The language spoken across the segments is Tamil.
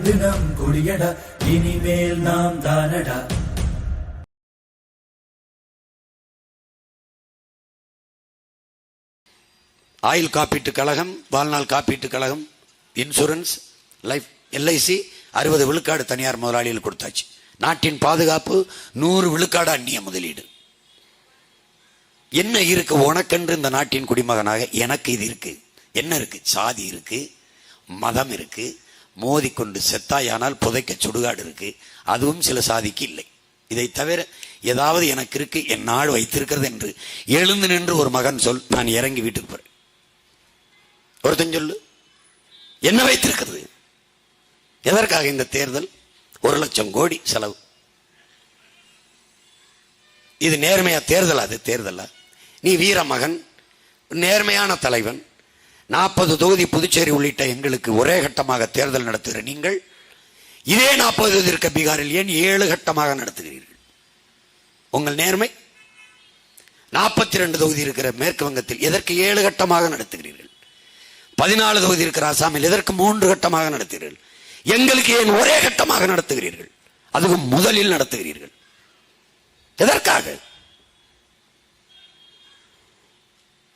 இது நம் கொடியடா, இனிமேல் நாம் தானடா. ஆயுள் காப்பீட்டு கழகம், வாழ்நாள் காப்பீட்டு கழகம், இன்சூரன்ஸ், லைஃப், எல்ஐசி 60 விழுக்காடு தனியார் முதலாளிகள் கொடுத்தாச்சு. நாட்டின் பாதுகாப்பு 100 விழுக்காடு அந்நிய முதலீடு. என்ன இருக்கு உனக்கென்று இந்த நாட்டின் குடிமகனாக? எனக்கு இது இருக்கு. என்ன இருக்கு? சாதி இருக்கு, மதம் இருக்கு, மோதிக்கொண்டு செத்தாயானால் புதைக்க சுடுகாடு இருக்கு. அதுவும் சில சாதிக்கு இல்லை. இதை தவிர ஏதாவது எனக்கு இருக்கு, என் நாடு வைத்திருக்கிறது என்று எழுந்து நின்று ஒரு மகன் சொல், நான் இறங்கி வீட்டுக்கு போறேன். ஒருத்தன் சொல்லு, என்ன வைத்திருக்கிறது? எதற்காக இந்த தேர்தல்? 1,00,000 கோடி செலவு. இது நேர்மையா தேர்தல்? அது தேர்தலா? நீ வீர மகன், நேர்மையான தலைவன், 40 தொகுதி புதுச்சேரி உள்ளிட்ட எங்களுக்கு ஒரே கட்டமாக தேர்தல் நடத்துகிற நீங்கள் இதே 40 தொகுதி இருக்க பீகாரில் ஏன் 7 கட்டமாக நடத்துகிறீர்கள்? உங்கள் நேர்மை. 42 தொகுதி இருக்கிற மேற்கு வங்கத்தில் எதற்கு 7 கட்டமாக நடத்துகிறீர்கள்? 14 தொகுதி இருக்கிற அசாமில் எதற்கு 3 கட்டமாக நடத்துகிறீர்கள்? எங்களுக்கு ஏன் ஒரே கட்டமாக நடத்துகிறீர்கள்? அதுவும் முதலில் நடத்துகிறீர்கள். எதற்காக?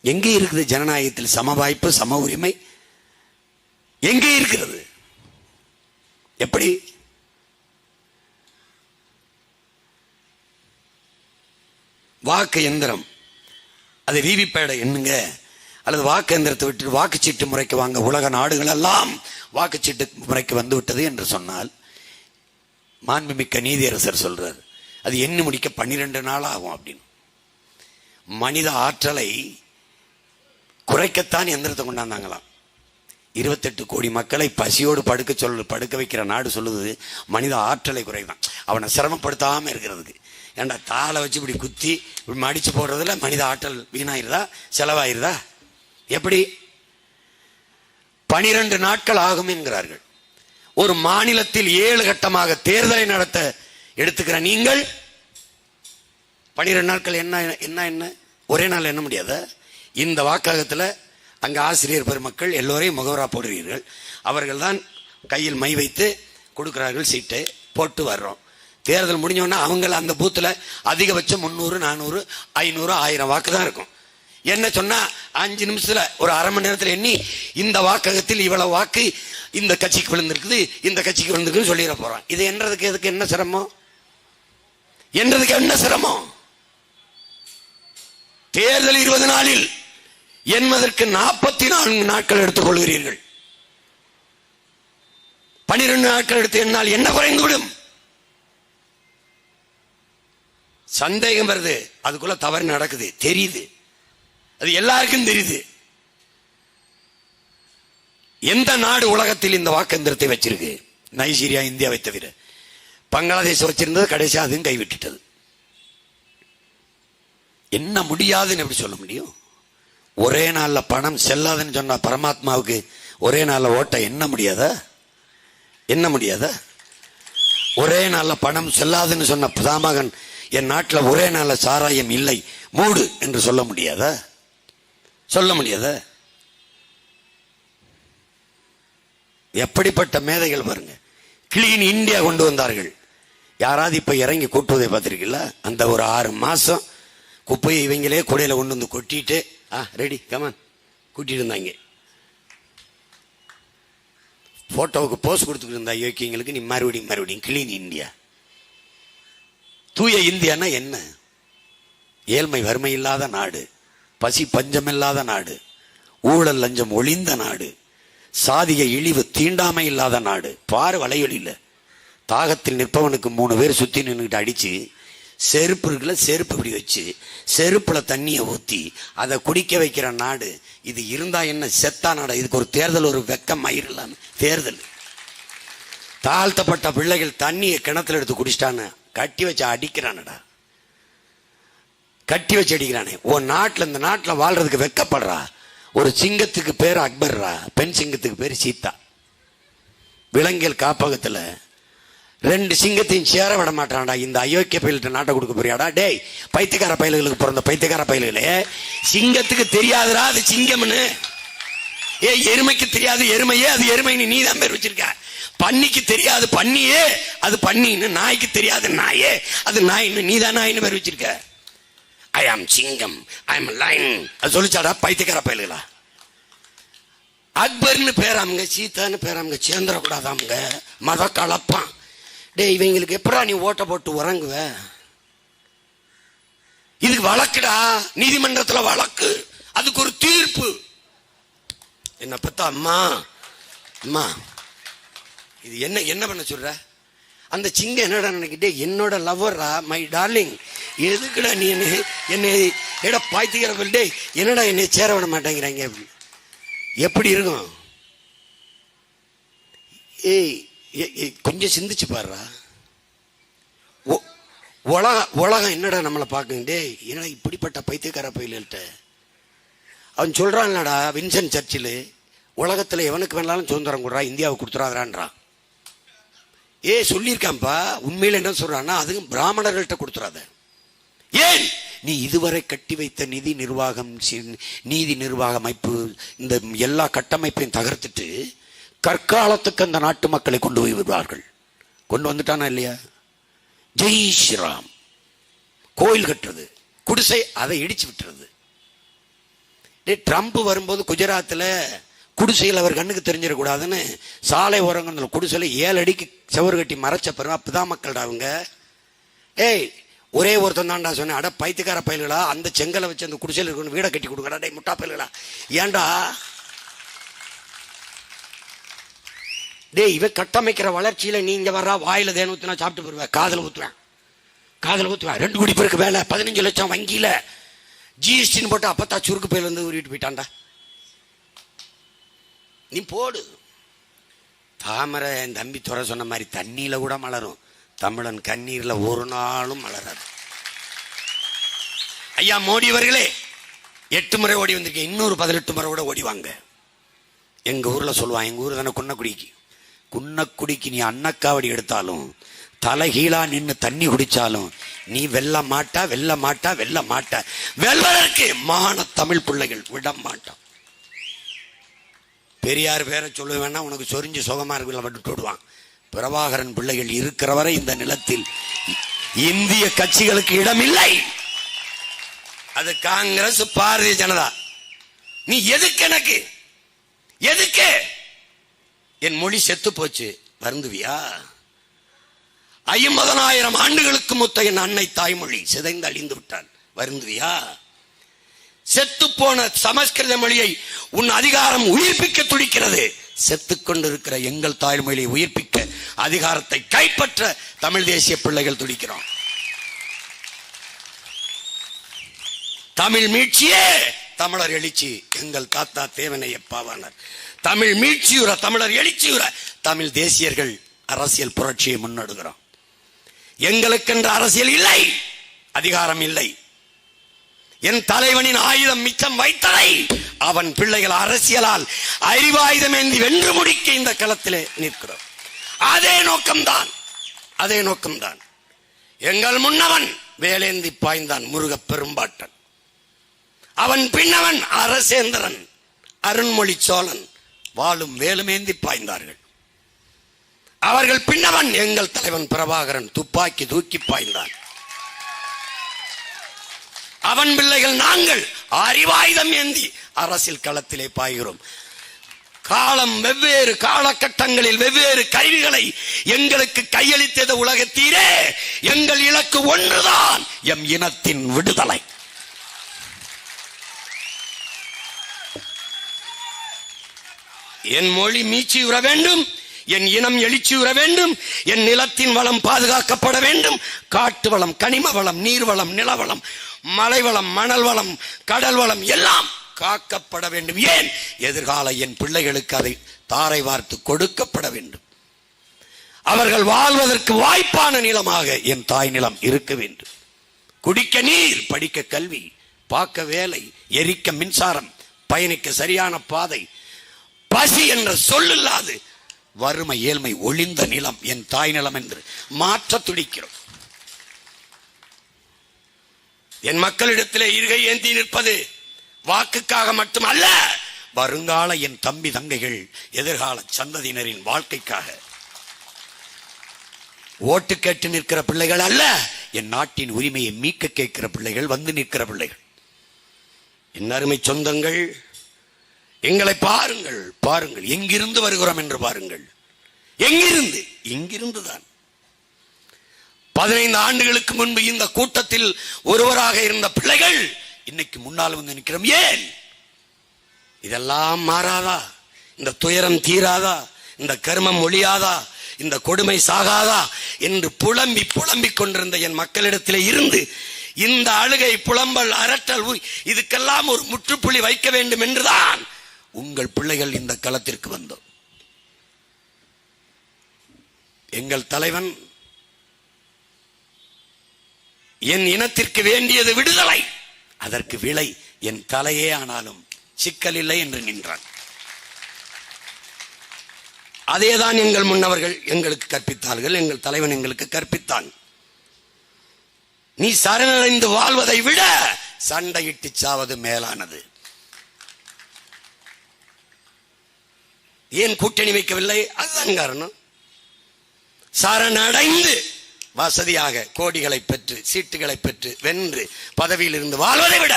எங்கே இருக்குது ஜனநாயகத்தில் சம வாய்ப்பு, சம உரிமை? எங்கே இருக்கிறது? எப்படி? வாக்கு எந்திரம், அது விவிபேட எண்ணுங்க, அல்லது வாக்கு எந்திரத்தை விட்டு வாக்குச்சீட்டு முறைக்கு வாங்க. உலக நாடுகள் எல்லாம் வாக்குச்சீட்டு முறைக்கு வந்து விட்டது என்று சொன்னால், மாண்புமிக்க நீதியரசர் சொல்றார், அது எண்ணி முடிக்க 12 நாள் ஆகும் அப்படின்னு. மனித ஆற்றலை குறைக்கத்தான் எந்திரத்தை கொண்டாந்தாங்களாம். 28 கோடி மக்களை பசியோடு படுக்க வைக்கிற நாடு சொல்லுது மனித ஆற்றலை குறைதான், அவனை சிரமப்படுத்தாம இருக்கிறதுக்கு. ஏண்டா தாளை வச்சு இப்படி குத்தி இப்படி மடிச்சு போடுறதுல மனித ஆற்றல் வீணாயிருதா, செலவாயிருதா? எப்படி? 12 நாட்கள் ஆகும் என்கிறார்கள். ஒரு மாநிலத்தில் 7 கட்டமாக தேர்தலை நடத்த எடுத்துக்கிற நீங்கள் 12 நாட்கள் என்ன என்ன என்ன ஒரே நாள் எண்ண முடியாத? இந்த வாக்காகத்தில் அங்கே ஆசிரியர் பெருமக்கள் எல்லோரையும் முகவரா போடுகிறீர்கள். அவர்கள் தான் கையில் மை வைத்து கொடுக்கிறார்கள், சீட்டை போட்டு வர்றோம். தேர்தல் முடிஞ்சோன்னா அவங்க அந்த பூத்தில் அதிகபட்சம் 300, 400, 500, 1000 வாக்கு தான் இருக்கும். என்ன சொன்னா 5 நிமிஷத்துல, ஒரு அரை மணி நேரத்தில் எண்ணி இந்த வாக்ககத்தில் இவ்வளவு வாக்கு இந்த கட்சிக்கு விழுந்திருக்குது, இந்த கட்சிக்கு விழுந்திருக்குன்னு சொல்லிட போறான். இது என்றதுக்கு எதுக்கு என்ன சிரமம்? என்றதுக்கு என்ன சிரமம்? தேர்தல் 20 நாளில் என்பதற்கு 44 நாட்கள் எடுத்துக் கொள்கிறீர்கள். 12 நாட்கள் எடுத்து என்னால் என்ன குறைந்துவிடும்? சந்தேகம் வருது, அதுக்குள்ள தவறு நடக்குது, தெரியுது, அது எல்லாருக்கும் தெரியுது. எந்த நாடு உலகத்தில் இந்த வாக்கெந்திரத்தை வச்சிருக்கு? நைஜீரியா, இந்தியாவை தவிர. பங்களாதேஷ் வச்சிருந்தது, கடைசி அதுவும் கைவிட்டுட்டது. என்ன முடியாதுன்னு எப்படி சொல்ல முடியும்? ஒரே நாள்ல பணம் செல்லாதுன்னு சொன்ன பரமாத்மாவுக்கு ஒரே நாள்ல ஓட்ட என்ன முடியாதா? என்ன முடியாதா? ஒரே நாள்ல பணம் செல்லாதுன்னு சொன்ன பிதாமகன் என் நாட்டில் ஒரே நாள்ல சாராயம் இல்லை மூடு என்று சொல்ல முடியாதா? சொல்ல முடியாதா? எப்படிப்பட்ட மேதைகள் பாருங்க. கிளீன் இந்தியா கொண்டு வந்தார்கள். யாராவது இப்ப இறங்கி கூட்டுவதை பார்த்திருக்கீங்களா? அந்த ஒரு 6 மாசம் குப்பையை இவங்களே குடையில கொண்டு வந்து கொட்டிட்டு ரெடி கமான் கூட்டிட்டு இருந்தாங்க. போட்டோவுக்கு போஸ் கொடுத்துட்டு இருந்தா யோக்கியங்களுக்கு, நீ மறுபடியும் கிளீன் இந்தியா. தூய இந்தியானா என்ன? ஏழ்மை வறுமை இல்லாத நாடு, பசி பஞ்சமில்லாத நாடு, ஊழல் லஞ்சம் ஒளிந்த நாடு, சாதிய இழிவு தீண்டாமை இல்லாத நாடு. பாரு வலையொலியில தாகத்தில் நிற்பவனுக்கு 3 பேர் சுத்தி நின்றுகிட்டு அடிச்சு, செருப்பு இருக்குல்ல, செருப்பு இப்படி வச்சு செருப்புல தண்ணியை ஊத்தி அதை குடிக்க வைக்கிற நாடு இது. இருந்தா என்ன, செத்தா நாடு. இதுக்கு ஒரு தேர்தல், ஒரு வெக்கம் மயிர் இல்லாம தேர்தல். தாழ்த்தப்பட்ட பிள்ளைகள் தண்ணியை கிணத்துல எடுத்து குடிச்சிட்டான்னு கட்டி வச்சு அடிக்கிறானடா, கட்டி வச்சு அடிக்கிறானே. உன் நாட்டில், இந்த நாட்டில் வாழ்றதுக்கு வெக்கப்படுறா. ஒரு சிங்கத்துக்கு பேர் அக்பர்ரா, பெண் சிங்கத்துக்கு பேர் சீதா. விலங்கியல் காப்பகத்தில் 2 சிங்கத்தையும் சேர விட மாட்டான்டா. இந்த அயோக்கிய பயில்கிட்ட நாட்டை கொடுக்க போறியாடா? டேய், பைத்தியக்கார பயில்களுக்கு பிறந்த பைத்தியக்கார பயில்களே, சிங்கத்துக்கு தெரியாதுடா அது சிங்கம்னு. எருமைக்கு தெரியாது எருமையே அது எருமைன்னு நீ தான் பேர் வச்சிருக்க. பன்னிக்கு தெரியாது பன்னியே அது பன்னின்னு, நாய்க்கு தெரியாது நாயே அது நாயின்னு. நீதான் நாயின்னு பேர் வச்சிருக்க. ஐ ஆம் சிங்கம், ஐ ஆம் லைன் அது சொல்லிச்சாடா பைத்தியக்கார பயலுகளா? அக்பர்னு பேராமுங்க, சீதான்னு பேராமுங்க, சேர்ந்துடக்கூடாதாமுங்க, மத கலப்பான். டே இவங்களுக்கு எப்படா நீ ஓட்ட போட்டு உறங்குவ? இதுக்கு வழக்குடா, நீதிமன்றத்துல வழக்கு, அதுக்கு ஒரு தீர்ப்பு. என்ன பத்தா அம்மா அம்மா இது என்ன என்ன பண்ண சொல்ற? அந்த சிங்கம் என்னடா நினைக்கிட்டே, என்னோட லவ்வரா, மை டார்லிங், எதுக்குடா நீ என்னை எடா பாய்த்திக்கிற டே, என்னடா என்னை சேர விட மாட்டேங்கிறாங்க. எப்படி இருக்கும்? ஏய் கொஞ்சம் சிந்திச்சு பாருடா. உலகம் என்னடா நம்மளை பார்க்குங்க. டே என்னடா இப்படிப்பட்ட பைத்தியக்கார பயில்கிட்ட அவன் சொல்றான்லடா, வின்சென்ட் சர்ச்சில், உலகத்துல எவனுக்கு வேணாலும் சுதந்திரம் கொடுறா, இந்தியாவுக்கு கொடுத்துறான்றான். சொல்லியிருக்கான்ப்பா. உண்மையில என்ன சொல்றான்னா, அதுவும் பிராமணர்கள்ட்ட கொடுத்துறாத. ஏன்? நீ இதுவரை கட்டி வைத்த நிதி நிர்வாக அமைப்பு, இந்த எல்லா கட்டமைப்பையும் தகர்த்துட்டு கற்காலத்துக்கு அந்த நாட்டு மக்களை கொண்டு போய் விடுவார்கள். கொண்டு வந்துட்டானா இல்லையா? ஜெய் ஸ்ரீராம், கோயில் கட்டுறது, குடிசை அதை இடிச்சு விட்டுறது. ட்ரம்ப் வரும்போது குஜராத்தில் குடிசையில் அவர் கண்ணுக்கு தெரிஞ்சிடக்கூடாதுன்னு சாலை ஓரங்கள் குடிசையில் 7 அடிக்கு செவரு கட்டி மறைச்ச பிறகு அப்பதான் மக்கள்டா அவங்க. ஒரே ஒருத்தன் தான்டா சொன்னேன், அட பைத்தியக்கார பயல்களா, அந்த செங்கலை வச்சு அந்த குடிசையில் இருக்கணும் வீடை கட்டி கொடுங்கடா. டே முட்டா பயல்களா, ஏன்டா டே இவ கட்டமைக்கிற வளர்ச்சியில நீங்க வர்றா, வாயில தேன் ஊத்துனா சாப்பிட்டு போடுவேன், காதல ஊத்துவேன் 2 கோடி பேருக்கு வேலை, 15 லட்சம் வங்கியில ஜிஎஸ்டின்னு போட்டு அப்பத்தா சுருக்கு பயில இருந்து உருவிட்டு போயிட்டான்டா. நீ போடு. தாமரை என் தம்பி துறை சொன்ன மாதிரி தண்ணியில கூட மலரும், தமிழன் கண்ணீர்ல ஒரு நாளும் மலராது. ஐயா மோடி அவர்களே 8 முறை ஓடி வந்திருக்கேன், இன்னொரு 18 முறை கூட ஓடிவாங்க. எங்க ஊர்ல சொல்லுவான், எங்க ஊர் தானே குன்னக்குடிக்கு நீ அன்னக்காவடி எடுத்தாலும் தலைகீழா நின்று தண்ணி குடிச்சாலும் நீ வெல்ல மாட்டா வெல்வதற்கு மான தமிழ் பிள்ளைகள் விட மாட்டான். பெரியார் பேரை சொல்ல வேணா, உனக்கு சொரிஞ்சு சுகமா இருக்குல்ல விட்டு விடுவான். பிரபாகரன் பிள்ளைகள் இருக்கிற வரை இந்த நிலத்தில் இந்திய கட்சிகளுக்கு இடமில்லை. அது காங்கிரஸ், பாரதிய ஜனதா. நீ எதுக்கு எதுக்கு என் மொழி செத்து போச்சு வருந்துவியா? 50,000 ஆண்டுகளுக்கு முத்த என் அன்னை தாய்மொழி சிதைந்து அழிந்து விட்டான் வருந்துவியா? செத்து போன சமஸ்கிருத மொழியை உன் அதிகாரம் உயிர்ப்பிக்க துடிக்கிறது. செத்துக் கொண்டிருக்கிற எங்கள் தாய்மொழியை உயிர்ப்பிக்க அதிகாரத்தை கைப்பற்ற தமிழ் தேசிய பிள்ளைகள் துடிக்கிறோம். தமிழ் மீட்சியே தமிழர் எழுச்சி. எங்கள் தாத்தா தேவனையப்பாவானார். தமிழ் மீட்சியுற, தமிழர் எழுச்சியுற தமிழ் தேசியர்கள் அரசியல் புரட்சியை முன்னெடுக்கிறோம். எங்களுக்கென்ற அரசியல் இல்லை, அதிகாரம் இல்லை. என் தலைவனின் ஆயுதம் மிச்சம் வைத்ததை அவன் பிள்ளைகள் அரசியலால் அறிவாயுதம் ஏந்தி வென்று முடிக்க இந்த களத்திலே நிற்கிறோம். அதே நோக்கம்தான். எங்கள் முன்னவன் வேலேந்தி பாய்ந்தான் முருகப் பெரும்பாட்டன், அவன் பின்னவன் அரசேந்திரன், அருண்மொழி சோழன் வாளும் வேலுமேந்தி பாய்ந்தார்கள். அவர்கள் பின்னவன் எங்கள் தலைவன் பிரபாகரன் துப்பாக்கி தூக்கி பாய்ந்தான். அவன் பிள்ளைகள் நாங்கள் அறிவாயுதம் ஏந்தி அரசியல் களத்திலே பாய்கிறோம். காலம் வெவ்வேறு காலகட்டங்களில் வெவ்வேறு கருவிகளை எங்களுக்கு கையளித்தது உலகத்தீரே. எங்கள் இலக்கு ஒன்றுதான், எம் இனத்தின் விடுதலை. என் மொழி மீட்சியுற வேண்டும், என் இனம் எழுச்சியுற வேண்டும், என் நிலத்தின் வளம் பாதுகாக்கப்பட வேண்டும். காட்டு வளம், கனிம வளம், நீர்வளம், நிலவளம், மலைவளம், மணல் வளம், கடல் வளம் எல்லாம் காக்கப்பட வேண்டும். ஏன்? எதிர்கால என் பிள்ளைகளுக்கு அதை தாரை வார்த்து கொடுக்கப்பட வேண்டும். அவர்கள் வாழ்வதற்கு வாய்ப்பான நிலமாக என் தாய் நிலம் இருக்க வேண்டும். குடிக்க நீர், படிக்க கல்வி, பார்க்க வேலை, எரிக்க மின்சாரம், பயணிக்க சரியான பாதை, பசி என்ற சொல்லில்லாது வறுமை ஏழ்மை ஒளிந்த நிலம் என் தாய் நிலம் என்று மாற்ற துடிக்கிறோம். என் மக்களிடத்திலே இருகை ஏந்தி நிற்பது வாக்குக்காக மட்டுமல்ல, வருங்கால என் தம்பி தங்கைகள் எதிர்கால சந்ததியினரின் வாழ்க்கைக்காக. ஓட்டு கேட்டு நிற்கிற பிள்ளைகள் அல்ல, என் நாட்டின் உரிமையை மீட்க கேட்கிற பிள்ளைகள், வந்து நிற்கிற பிள்ளைகள். என் அருமை சொந்தங்கள், எங்களை பாருங்கள், பாருங்கள், எங்கிருந்து வருகிறோம் என்று பாருங்கள். எங்கிருந்து? இங்கிருந்துதான். 15 ஆண்டுகளுக்கு முன்பு இந்த கூட்டத்தில் ஒருவராக இருந்த பிள்ளைகள் இன்னைக்கு முன்னால் வந்து நிற்கிறோம். ஏன் இதெல்லாம் மாறாதா? இந்த துயரம் தீராதா? இந்த கர்மம் ஒழியாதா? இந்த கொடுமை சாகாதா என்று புலம்பி புலம்பிக் கொண்டிருந்த என் மக்களிடத்திலே இருந்து இந்த அழுகை, புலம்பல், அரட்டல், இதுக்கெல்லாம் ஒரு முற்றுப்புள்ளி வைக்க வேண்டும் என்றுதான் உங்கள் பிள்ளைகள் இந்த களத்திற்கு வந்தோம். எங்கள் தலைவன் என் இனத்திற்கு வேண்டியது விடுதலை, அதற்கு விலை என் தலையே ஆனாலும் சிக்கல் இல்லை என்று நின்றான். அதேதான் எங்கள் முன்னவர்கள் எங்களுக்கு கற்பித்தார்கள், எங்கள் தலைவன் எங்களுக்கு கற்பித்தான். நீ சரணடைந்து வாழ்வதை விட சண்டையிட்டு சாவது மேலானது. ஏன் கூட்டணி வைக்கவில்லை? அதுதான் காரணம். சரணடைந்து வசதியாக கோடிகளை பெற்று, சீட்டுகளை பெற்று, வென்று பதவியில் இருந்து வாழ்வதை விட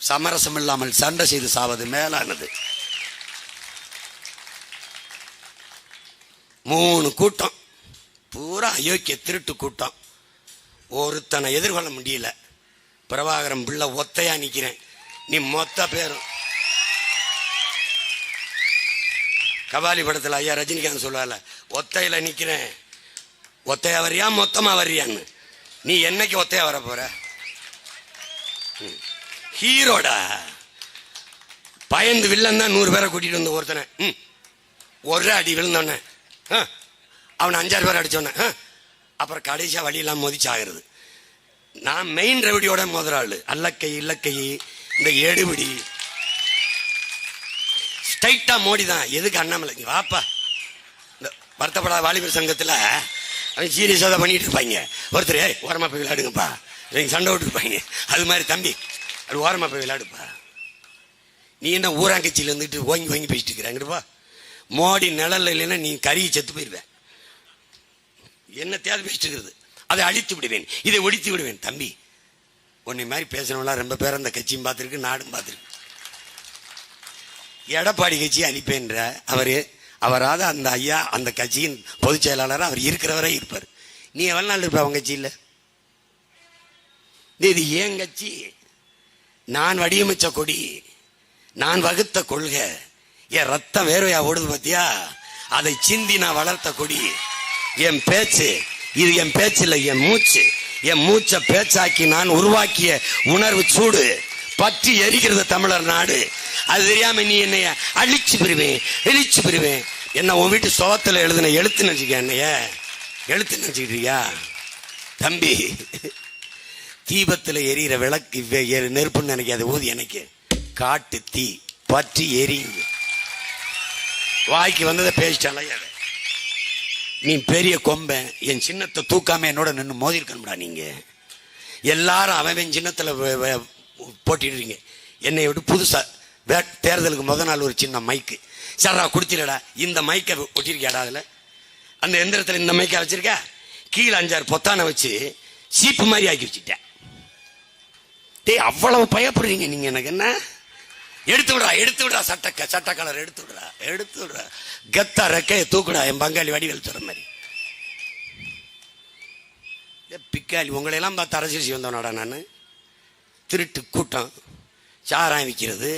சமரசம் இல்லாமல் சண்டை செய்து சாவது மேலானது. 3 கூட்டம் பூரா அயோக்கிய திருட்டு கூட்டம். ஒருத்தனை எதிர்கொள்ள முடியல. பிரபாகரன் பிள்ளை ஒத்தையா நிக்கிறேன். நீ மொத்த பேரும் கபாலி படத்துல ஐயா ரஜினிகாந்த் சொல்லுவால, ஒத்தையில நிக்கிறேன், ஒத்தையா வரியா மொத்தமா வர்றியான்னு. நீ என்னைக்கு ஒத்தையா வர போற? ஹீரோடா. பயந்து வில்லன் தான் 100 பேரை கூட்டிட்டு வந்து ஒருத்தனை ஒரு அடி விழுந்தோன்ன அவன் 5-6 பேர் அடிச்சோன்ன அப்புறம் கடைசியா வழியெல்லாம் மோதிச்சாகிறது. நான் மெயின் ரெவடியோட முதலாளு. அல்லக்கை இல்லக்கை இந்த எடுபிடி ஸ்ட்ரைட்டா மோடி தான். எதுக்கு அண்ணாமலை வாப்பா. இந்த வருத்தப்படாத வாலிபர் சங்கத்துல அவன் சீரியஸா தான் பண்ணிட்டு இருப்பாங்க. ஒருத்தர் ஓரமா போய் விளையாடுங்கப்பா, சண்டை விட்டு இருப்பாங்க. அது மாதிரி தம்பி அது ஓரமா போய் விளையாடுப்பா. நீ என்ன ஊராங்கச்சியில இருந்துட்டு ஓங்கி ஓங்கி பேசிட்டு இருக்கிறாங்கப்பா. மோடி நிழல் இல்லைன்னா நீ கறியை செத்து போயிருவேன். என்ன தேவை பேசிட்டு இருக்கிறது? அதை அழித்து விடுவேன், இதை ஒழித்து விடுவேன். தம்பி உன்னை மாதிரி பேசணும்லாம் ரொம்ப பேர் அந்த கட்சியும் பார்த்துருக்கு, நாடும் பார்த்துருக்கு. எடப்பாடி கட்சியை அழிப்பேன்ற அவராத அந்த ஐயா அந்த கட்சியின் பொதுச் செயலாளர் அவர் இருக்கிறவரே இருப்பார். நீ எவ்வளவு நாள் இருப்ப அவங்க கட்சியில்? இது ஏன் கட்சி? நான் வடிவமைச்ச கொடி, நான் வகுத்த கொள்கை, என் ரத்தம் வேர்வையா ஓடுது பத்தியா, அதை சிந்தி நான் வளர்த்த கொடி. என் பேச்சு இது என் பேச்சு இல்லை, என் மூச்சு. என் மூச்சை பேச்சாக்கி நான் உருவாக்கிய உணர்வு சூடு பற்றி எரிக்கிறது தமிழர் நாடு. அது தெரியாம நீ என்னைய அழிச்சு பிரிவேன், எழுச்சு பிரிவேன். என்ன உன் வீட்டு சோகத்துல எழுதுன எழுத்து நினைச்சுக்க, என்னைய எழுத்து நினைச்சுக்கிட்டியா? தம்பி தீபத்துல எரியிற விளக்கு நெருப்புன்னு நினைக்காது, ஊதி எனக்கு காட்டு தீ பற்றி எரியுங்க. வாய்க்கு வந்ததை பேசிட்டால. நீ பெரிய கொம்பன், என் சின்னத்தை தூக்காம என்னோட நின்று மோதி இருக்கணும்டா. நீங்க எல்லாரும் அவன் சின்னத்துல போட்டிடுறீங்க. என்னை விட்டு புதுசா தேர்தலுக்கு முத நாள் ஒரு சின்ன மைக்கு சரா குடுத்திடா, இந்த மைக்கை ஒட்டிருக்கியாடா. அதுல அந்த எந்திரத்துல இந்த மைக்கை வச்சிருக்க, கீழே 5-6 பொத்தானை வச்சு சீப்பு மாதிரி ஆக்கி வச்சுட்டேன். டேய் அவ்வளவு பயப்படுறீங்க நீங்க. எனக்கு என்ன? எடுத்து விடுறா சட்ட கலர் எடுத்து விடுறா கத்தா ரெக்கைய தூக்குடா. என் பங்காளி வடிவேல் சொல்ற மாதிரி பிக்காளி. உங்களை எல்லாம் பார்த்து அரசியல் செய்ய வந்தவனாடா நான். திருட்டு கூட்டம், சாராயம் விற்கிறது,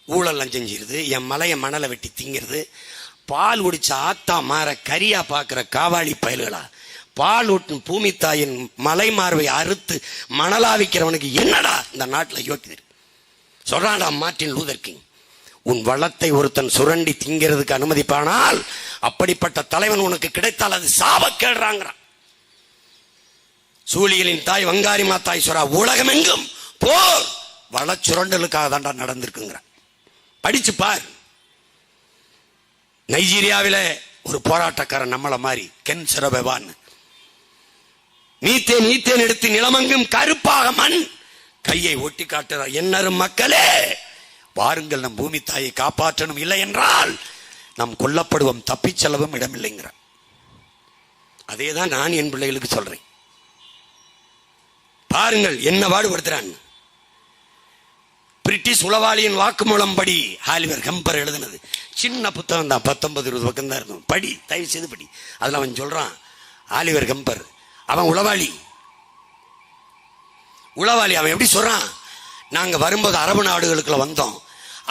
ஊழல் லஞ்சம் செய்யறது, என் மலையை மணலை வெட்டி திங்கிறது, பால் குடிச்ச ஆத்தா மாற கரியா பாக்குற காவாளி பயல்களா, பால் ஊட்டும் பூமி தாயின் மலை மார்பை அறுத்து மணலா விற்கிறவனுக்கு என்னடா இந்த நாட்டில் யோக்கியது? சொல்றான்டா மார்ட்டின் லூதர் கிங், உன் வளத்தை ஒருத்தன் சுரண்டி திங்கிறதுக்கு அனுமதிப்பானால் அப்படிப்பட்ட தலைவன் உனக்கு கிடைத்தால் அது சாபக்கேடுறாங்கிறான். சூழியலின் தாய் வங்காரி மாத்தாய் சொல்றா, உலகம் எங்கும் போர் வள சுரண்டலுக்காக தாண்டா நடந்திருக்குங்கிற. படிச்சு பார். நைஜீரியாவில ஒரு போராட்டக்காரன் நம்மள மாதிரி கென் செரபெவான் நீத்தேன் எடுத்து நிலமங்கும் கருப்பாக மண் கையை ஒட்டி காட்டுறார். என்னரும் மக்களே வாருங்கள், நம் பூமி தாயை காப்பாற்றணும், இல்லை என்றால் நம் கொல்லப்படுவோம், தப்பிச் செல்லவும் இடமில்லைங்கிற. அதே தான் நான் என் பிள்ளைகளுக்கு சொல்றேன். பாருங்கள் என்ன பாடுபடுத்துறான். பிரிட்டிஷ் உளவாளியின் வாக்குமூலம் படி ஆலிவர் கம்பர் எழுதினது. சின்ன புத்தகம் தான், 19-20 பக்கம் தான் இருக்கும். படி, தயவு செய்து படி. அதுல அவன் சொல்றான், ஆலிவர் கம்பர் அவன் உளவாளி. அவன் எப்படி சொல்றான், நாங்க வரும்போது அரபு நாடுகளுக்குள்ள வந்தோம்.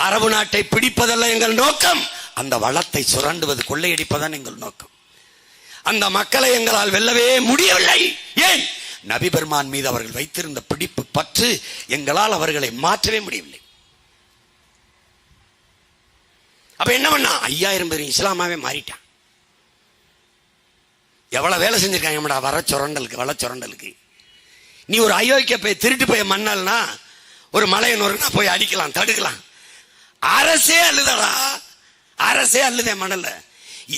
அரபு நாட்டை பிடிப்பதல்ல எங்கள் நோக்கம், அந்த வளத்தை சுரண்டுவது, கொள்ளையடிப்பதான் எங்கள் நோக்கம். அந்த மக்களை எங்களால் வெல்லவே முடியவில்லை. ஏன்? நபி பெருமான் மீது அவர்கள் வைத்திருந்த பிடிப்பு பற்று எங்களால் அவர்களை மாற்றவே முடியவில்லை. அப்ப என்ன பண்ணா, 5000 பேர் இஸ்லாமாவே மாறிட்டான். எவ்வளவு வேலை செஞ்சிருக்காங்க வள சுரண்டலுக்கு. நீ ஒரு அயோக்கிய போய் திருட்டு போய் மண்ணல்னா ஒரு மலையை நொறுனா போய் அடிக்கலாம், தடுக்கலாம். அரசே அள்ளுதடா, அரசே அள்ளுதே மணல்ல.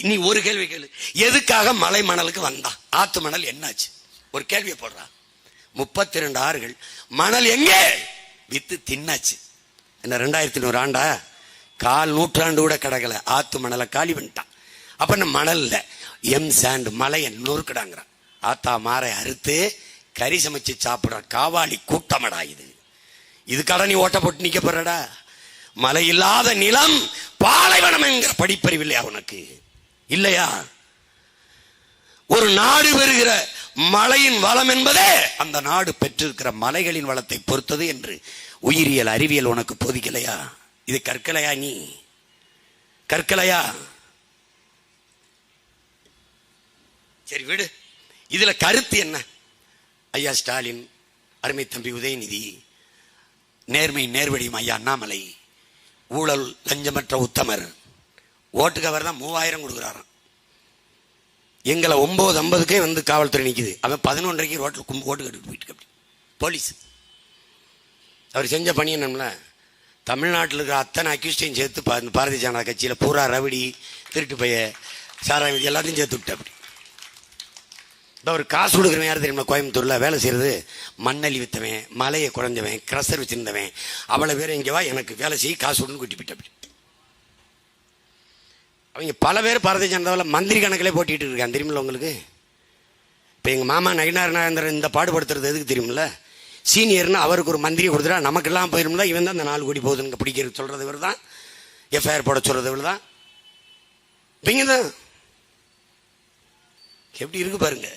நீ ஒரு கேள்வி கேளு, எதுக்காக மலை மணலுக்கு வந்தான்? ஆத்து மணல் என்னாச்சு? ஒரு கேள்வியை போடுறா. 32 ஆறுகள் மணல் எங்கே வித்து தின்னாச்சு. என்ன 2100 ஆண்டா? 1/4 நூற்றாண்டு கூட கிடக்கல, ஆத்து மணலை காலி பண்ணிட்டான். அப்ப நம்ம மணல்ல எம் சாண்ட் மலையை நொறுக்கிடாங்கிறான். ஆத்தா மாறை அறுத்து கறி சமைச்சு சாப்பிடுற காவாலி கூட்டமடா இது. இதுக்காக நீ ஓட்ட போட்டு நிக்க போறடா? மழை இல்லாத நிலம் பாலைவனம் என்கிற படிப்பறிவு இல்லையா உனக்கு? இல்லையா? ஒரு நாடு பெறுகிற மலையின் வளம் என்பதே அந்த நாடு பெற்றிருக்கிற மலைகளின் வளத்தை பொறுத்தது என்று உயிரியல் அறிவியல் உனக்கு போதிக்கலையா? இது கற்கலையா? நீ கற்கலையா? சரி விடு, இதுல கருத்து என்ன? ஐயா ஸ்டாலின், அருமை தம்பி உதயநிதி, நேர்மை நேர்வழியும் ஐயா அண்ணாமலை, ஊழல் லஞ்சமற்ற உத்தமர், ஓட்டுக்கு அவர் தான் 3000 கொடுக்குறாராம். எங்களை 9:50 வந்து காவல்துறை நிற்குது. அவன் 11:30 ரோட்டில் ஓட்டு கட்டிட்டு போயிட்டு அப்படி போலீஸ். அவர் செஞ்ச பணி என்னம்ல, தமிழ்நாட்டில் இருக்கிற அத்தனை அக்யூஸ்டையும் சேர்த்து பாரதிய ஜனதா கட்சியில் பூரா ரவுடி, திருட்டு பைய, சாராயம் எல்லாத்தையும் சேர்த்து விட்டு அப்படி. அவர் காசு கொடுக்குறவன் யார் தெரியுமா? கோயம்புத்தூர்ல வேலை செய்யறது மண்ணலி வித்தவன், மலையை குறைஞ்சவன், கிரஷர் வச்சிருந்தவன், அவ்வளவு பேர் இங்கே வா எனக்கு வேலை செய்ய காசு கொடுன்னு கூட்டி போயிட்டு அப்படி. அவங்க பல பேர் பாரதிய ஜனதாவில் மந்திரி கணக்கிலே போட்டிட்டு இருக்காங்க, தெரியுமில்ல உங்களுக்கு? இப்போ எங்கள் மாமா நயினார் நாகேந்திரன் இந்த பாடுபடுத்துறது எதுக்கு தெரியுமில்ல? சீனியர்னு அவருக்கு ஒரு மந்திரி கொடுத்துட்டா நமக்கெல்லாம் போயிருமில்ல. இவன் தான் அந்த 4 கோடி போகுதுன்னு பிடிக்கிறது சொல்றது இவர் தான், எஃப்ஐஆர் போட சொல்றது இவர் தான். இவங்க தான் எப்படி இருக்கு பாருங்க.